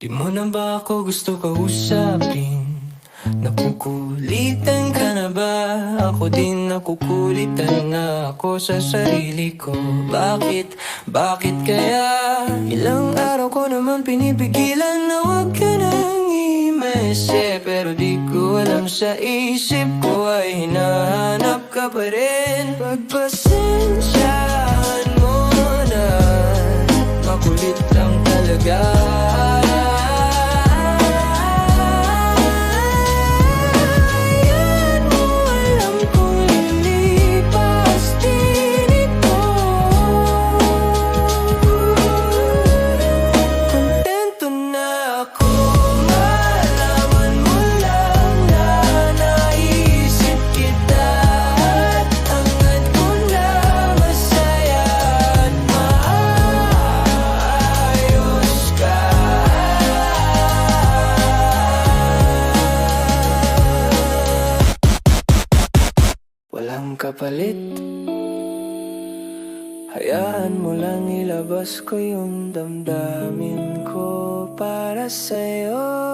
Di mo na ba ako gusto kausapin? Nakukulitan ka na ba? Ako din nakukulitan na ako sa sarili ko. Bakit? Bakit kaya? Ilang araw ko naman pinipigilan na wag ka nang i-message, pero di ko alam sa isip ko ay hinahanap ka pa rin. Pagpasensyahan mo na, makulit lang talaga. Walang kapalit, hayaan mo lang ilabas ko yung damdamin ko para sa'yo.